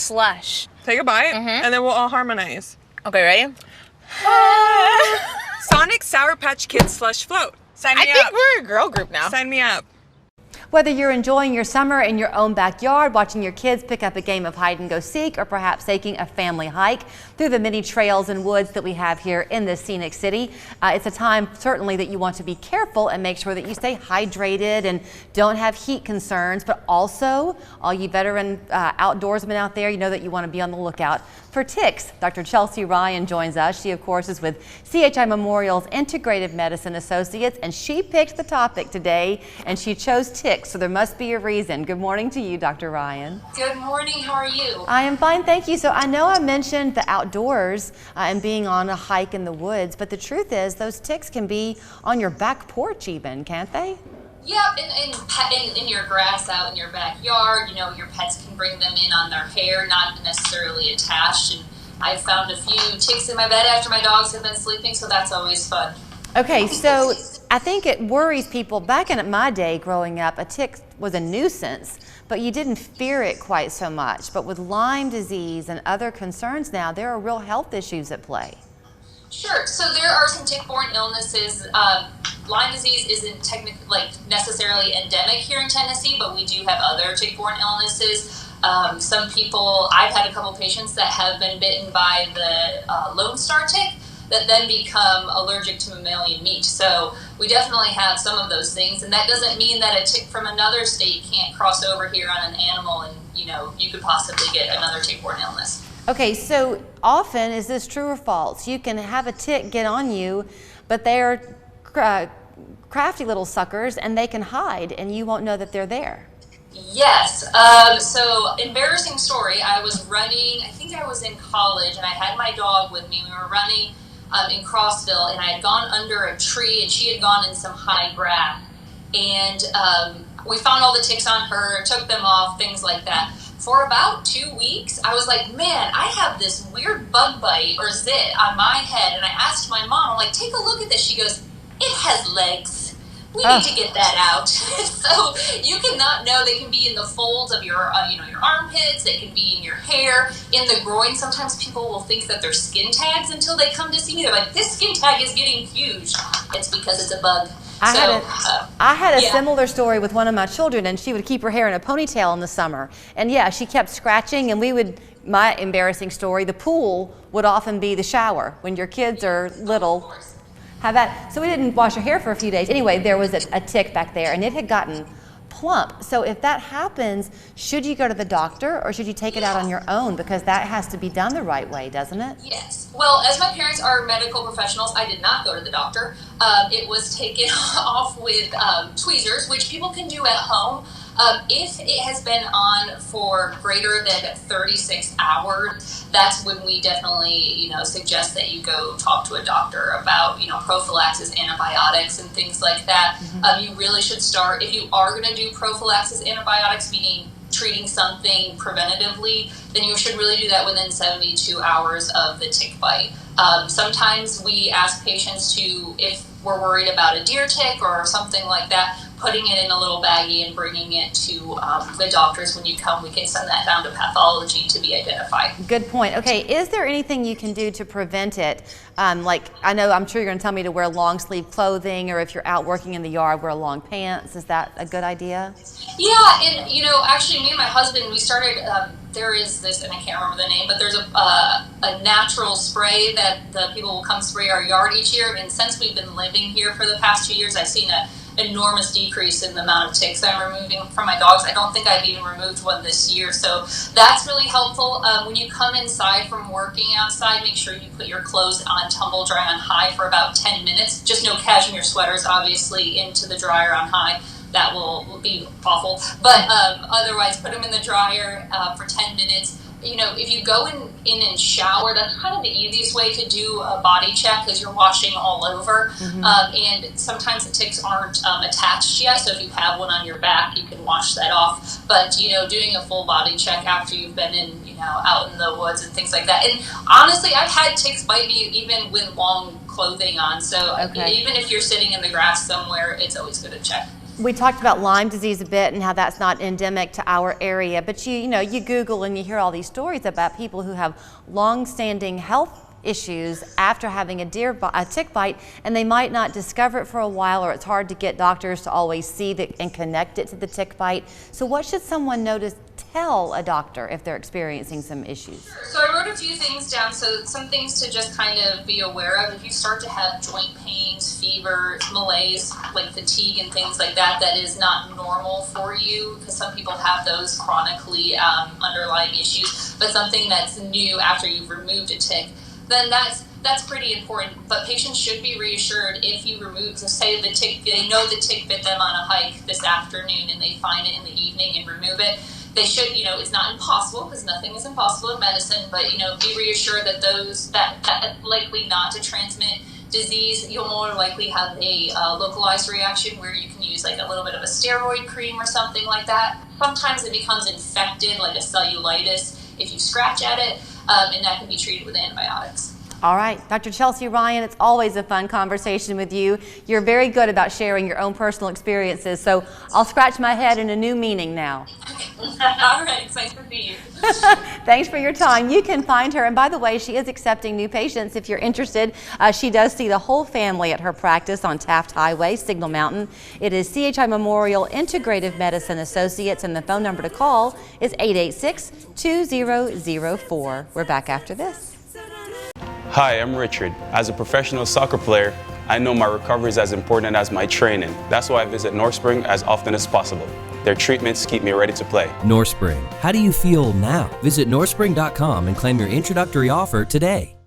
Slush. Take a bite, and then we'll all harmonize. Okay, ready? Sonic Sour Patch Kids Slush Float. Sign me I think up. we're a girl group now. Sign me up. Whether you're enjoying your summer in your own backyard, watching your kids pick up a game of hide and go seek, or perhaps taking a family hike through the many trails and woods that we have here in this scenic city, it's a time certainly that you want to be careful and make sure that you stay hydrated and don't have heat concerns. But also, all you veteran outdoorsmen out there, you know that you want to be on the lookout for ticks. Dr. Chelsea Ryan joins us. She, of course, is with CHI Memorial's Integrative Medicine Associates, and she picked the topic today, and she chose ticks, so there must be a reason. Good morning to you, Dr. Ryan. Good morning. How are you? I am fine, thank you. So I know I mentioned the outdoors and being on a hike in the woods, but the truth is those ticks can be on your back porch even, can't they? Yeah, in your grass out in your backyard, you know, your pets can bring them in on their hair, not necessarily attached. And I've found a few ticks in my bed after my dogs have been sleeping, so that's always fun. Okay, so I think it worries people. Back in my day growing up, a tick was a nuisance, but you didn't fear it quite so much. But with Lyme disease and other concerns now, there are real health issues at play. Sure. So there are some tick-borne illnesses. Lyme disease isn't necessarily endemic here in Tennessee, but we do have other tick-borne illnesses. Some people, I've had a couple patients that have been bitten by the Lone Star tick that then become allergic to mammalian meat. So we definitely have some of those things, and that doesn't mean that a tick from another state can't cross over here on an animal and, you know, you could possibly get another tick-borne illness. Okay, so often, is this true or false? You can have a tick get on you, but they're crafty little suckers and they can hide and you won't know that they're there. Yes. So embarrassing story. I was running, I think I was in college, and I had my dog with me. We were running in Crossville, and I had gone under a tree and she had gone in some high grass. And we found all the ticks on her, took them off, things like that. For about 2 weeks, I was like, man, I have this weird bug bite or zit on my head. And I asked my mom, I'm like, take a look at this. She goes, it has legs. We need to get that out. So you cannot know. They can be in the folds of your, your armpits. They can be in your hair, in the groin. Sometimes people will think that they're skin tags until they come to see me. They're like, this skin tag is getting huge. It's because it's a bug. I had a similar story with one of my children, and she would keep her hair in a ponytail in the summer. And yeah, she kept scratching, and my embarrassing story, the pool would often be the shower when your kids are little. Have that. So we didn't wash her hair for a few days. Anyway, there was a tick back there, and it had gotten plump. So if that happens, should you go to the doctor or should you take it out on your own? Because that has to be done the right way, doesn't it? Yes. Well, as my parents are medical professionals, I did not go to the doctor. It was taken off with tweezers, which people can do at home. If it has been on for greater than 36 hours, that's when we definitely, suggest that you go talk to a doctor about, prophylaxis, antibiotics, and things like that. Mm-hmm. You really should start, if you are going to do prophylaxis antibiotics, meaning treating something preventatively, then you should really do that within 72 hours of the tick bite. Sometimes we ask patients to, if we're worried about a deer tick or something like that, putting it in a little baggie and bringing it to the doctors when you come. We can send that down to pathology to be identified. Good point. Okay, is there anything you can do to prevent it? I'm sure you're going to tell me to wear long sleeve clothing, or if you're out working in the yard, wear long pants. Is that a good idea? Yeah, and actually me and my husband, we started, there is this, and I can't remember the name, but there's a natural spray that the people will come spray our yard each year. And since we've been living here for the past 2 years, I've seen an enormous decrease in the amount of ticks I'm removing from my dogs. I don't think I've even removed one this year, so that's really helpful. When you come inside from working outside, make sure you put your clothes on tumble dry on high for about 10 minutes. Just no cashmere sweaters, obviously, into the dryer on high. That will be awful, but otherwise put them in the dryer for 10 minutes. If you go in and shower, that's kind of the easiest way to do a body check, because you're washing all over. Mm-hmm. And sometimes the ticks aren't attached yet, so if you have one on your back, you can wash that off. But, doing a full body check after you've been out in the woods and things like that. And honestly, I've had ticks bite me even with long clothing on, so even if you're sitting in the grass somewhere, it's always good to check. We talked about Lyme disease a bit and how that's not endemic to our area, but you know, you Google and you hear all these stories about people who have long-standing health issues after having a tick bite, and they might not discover it for a while, or it's hard to get doctors to always see that and connect it to the tick bite. So what should someone know to tell a doctor if they're experiencing some issues? So I wrote a few things down, so some things to just kind of be aware of. If you start to have joint pains, fever, malaise, like fatigue and things like that, that is not normal for you, because some people have those chronically underlying issues, but something that's new after you've removed a tick, then that's pretty important. But patients should be reassured if you remove, so say the tick, they know the tick bit them on a hike this afternoon and they find it in the evening and remove it. They should, you know, it's not impossible, because nothing is impossible in medicine, but, you know, be reassured that that likely not to transmit disease. You'll more likely have a localized reaction where you can use like a little bit of a steroid cream or something like that. Sometimes it becomes infected, like a cellulitis, if you scratch at it, and that can be treated with antibiotics. All right, Dr. Chelsea Ryan, it's always a fun conversation with you. You're very good about sharing your own personal experiences, so I'll scratch my head in a new meaning now. All right, it's nice to see you. Thanks for your time. You can find her, and by the way, she is accepting new patients if you're interested. She does see the whole family at her practice on Taft Highway, Signal Mountain. It is CHI Memorial Integrative Medicine Associates, and the phone number to call is 886-2004. We're back after this. Hi, I'm Richard. As a professional soccer player, I know my recovery is as important as my training. That's why I visit North Spring as often as possible. Their treatments keep me ready to play. North Spring. How do you feel now? Visit northspring.com and claim your introductory offer today.